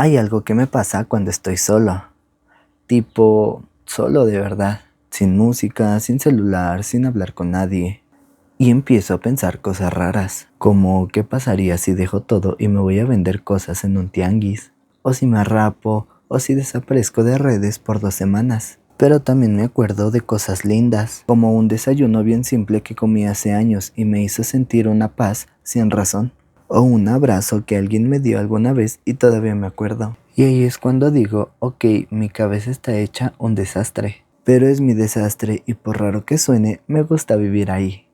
Hay algo que me pasa cuando estoy solo, tipo solo de verdad, sin música, sin celular, sin hablar con nadie. Y empiezo a pensar cosas raras, como qué pasaría si dejo todo y me voy a vender cosas en un tianguis, o si me rapo, o si desaparezco de redes por 2 semanas. Pero también me acuerdo de cosas lindas, como un desayuno bien simple que comí hace años y me hizo sentir una paz sin razón, o un abrazo que alguien me dio alguna vez y todavía me acuerdo. Y ahí es cuando digo, ok, mi cabeza está hecha un desastre, pero es mi desastre y por raro que suene, me gusta vivir ahí.